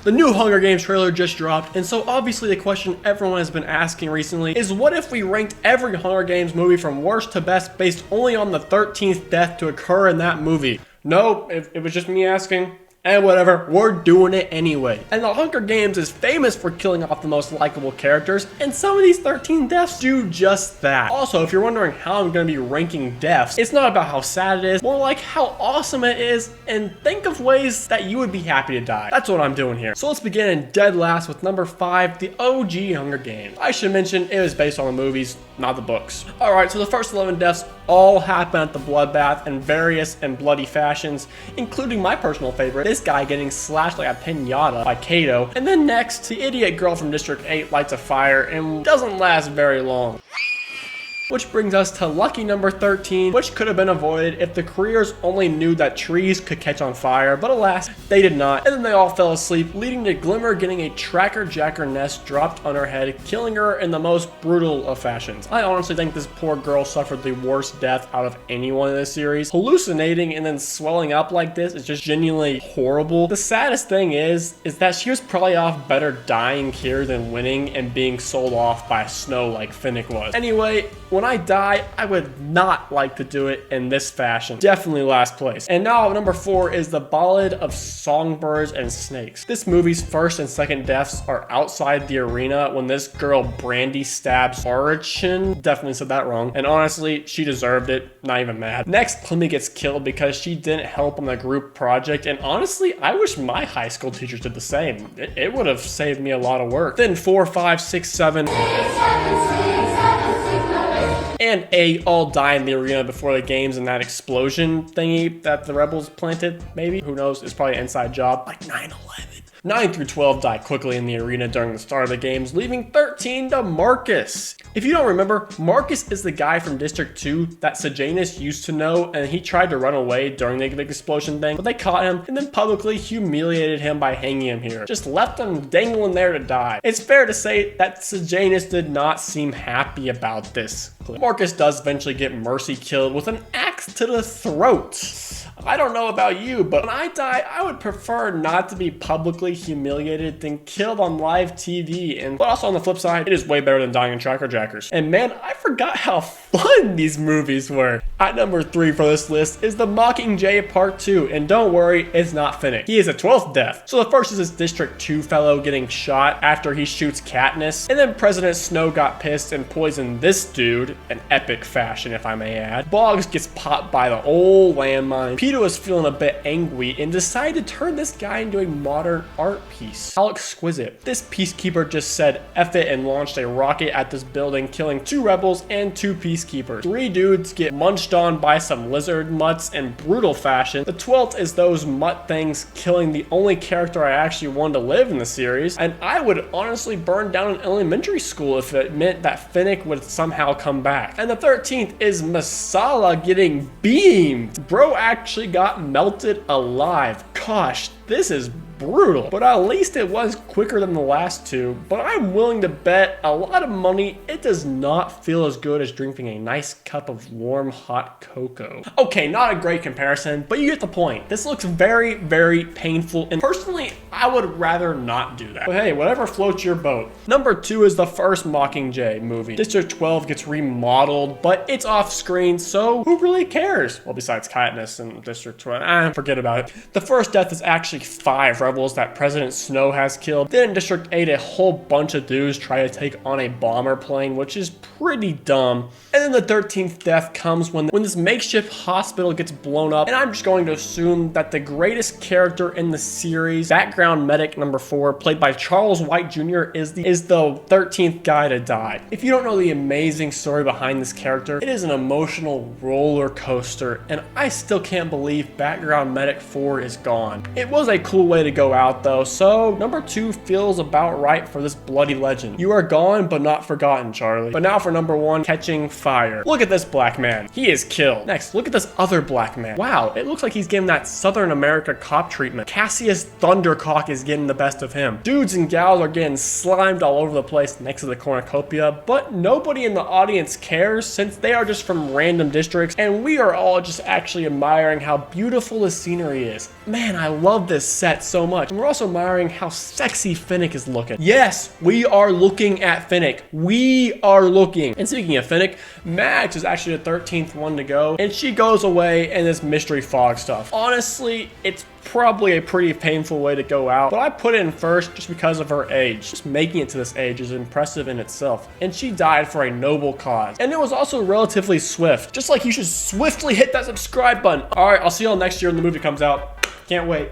The new Hunger Games trailer just dropped, and so obviously the question everyone has been asking recently is what if we ranked every Hunger Games movie from worst to best based only on the 13th death to occur in that movie? No, it was just me asking. And whatever, we're doing it anyway. And the Hunger Games is famous for killing off the most likable characters, and some of these 13 deaths do just that. Also, if you're wondering how I'm gonna be ranking deaths, it's not about how sad it is, more like how awesome it is, and think of ways that you would be happy to die. That's what I'm doing here. So let's begin in dead last with number 5, the OG Hunger Games. I should mention it was based on the movies, not the books. Alright, so the first 11 deaths all happen at the bloodbath in various and bloody fashions, including my personal favorite, this guy getting slashed like a piñata by Kato. And then next, the idiot girl from District 8 lights a fire and doesn't last very long. Which brings us to lucky number 13, which could have been avoided if the careers only knew that trees could catch on fire, but alas, they did not, and then they all fell asleep, leading to Glimmer getting a tracker jacker nest dropped on her head, killing her in the most brutal of fashions. I honestly think this poor girl suffered the worst death out of anyone in this series. Hallucinating and then swelling up like this is just genuinely horrible. The saddest thing is that she was probably off better dying here than winning and being sold off by Snow like Finnick was. Anyway, when I die, I would not like to do it in this fashion. Definitely last place. And now number 4 is the Ballad of Songbirds and Snakes. This movie's first and second deaths are outside the arena when this girl Brandy stabs Orichin. Definitely said that wrong. And honestly, she deserved it. Not even mad. Next, Clemmy gets killed because she didn't help on the group project. And honestly, I wish my high school teachers did the same. It would have saved me a lot of work. Then 4, 5, 6, 7. And 8 all die in the arena before the games in that explosion thingy that the rebels planted, maybe? Who knows? It's probably an inside job, like 9/11. 9 through 12 die quickly in the arena during the start of the games, leaving 13 to Marcus. If you don't remember, Marcus is the guy from District 2 that Sejanus used to know, and he tried to run away during the big explosion thing, but they caught him and then publicly humiliated him by hanging him here. Just left him dangling there to die. It's fair to say that Sejanus did not seem happy about this. Marcus does eventually get Mercy killed with an axe to the throat. I don't know about you, but when I die, I would prefer not to be publicly humiliated than killed on live TV. But also on the flip side, it is way better than dying in tracker jackers. And man, I forgot how fun these movies were. At number 3 for this list is the Mockingjay Part 2. And don't worry, it's not Finnick. He is a 12th death. So the first is this District 2 fellow getting shot after he shoots Katniss. And then President Snow got pissed and poisoned this dude, an epic fashion if I may add. Boggs gets popped by the old landmine. Peter was feeling a bit angry and decided to turn this guy into a modern art piece. How exquisite. This peacekeeper just said F it and launched a rocket at this building, killing 2 rebels and 2 peacekeepers. 3 dudes get munched on by some lizard mutts in brutal fashion. The 12th is those mutt things killing the only character I actually wanted to live in the series, and I would honestly burn down an elementary school if it meant that Finnick would somehow come back. And the 13th is Masala getting beamed. Bro actually got melted alive. Gosh, this is brutal, but at least it was quicker than the last 2. But I'm willing to bet a lot of money it does not feel as good as drinking a nice cup of warm hot cocoa. Okay, not a great comparison, but you get the point. This looks very, very painful, and personally I would rather not do that. But hey, whatever floats your boat. Number 2 is the first Mockingjay movie. District 12 gets remodeled, but it's off screen, so who really cares? Well, besides Katniss and District 12, forget about it. The first death is actually 5 rebels that President Snow has killed. Then in District 8, a whole bunch of dudes try to take on a bomber plane, which is pretty dumb. And then the 13th death comes when this makeshift hospital gets blown up, and I'm just going to assume that the greatest character in the series, background medic number 4, played by Charles White Jr., is the 13th guy to die. If you don't know the amazing story behind this character, it is an emotional roller coaster, and I still can't believe background medic 4 is gone. It was a cool way to go out though, so number 2 feels about right for this bloody legend. You are gone but not forgotten, Charlie. But now for number 1, catching fire. Look at this black man. He is killed. Next, look at this other black man. Wow, it looks like he's getting that Southern America cop treatment. Cassius Thundercock is getting the best of him. Dudes and gals are getting slimed all over the place next to the cornucopia, but nobody in the audience cares since they are just from random districts, and we are all just actually admiring how beautiful the scenery is. Man, Man, I love this set so much. And we're also admiring how sexy Finnick is looking. Yes, we are looking at Finnick. We are looking. And speaking of Finnick, Max is actually the 13th one to go, and she goes away in this mystery fog stuff. Honestly, it's probably a pretty painful way to go out, but I put it in first just because of her age. Just making it to this age is impressive in itself. And she died for a noble cause. And it was also relatively swift. Just like you should swiftly hit that subscribe button. All right, I'll see y'all next year when the movie comes out. Can't wait.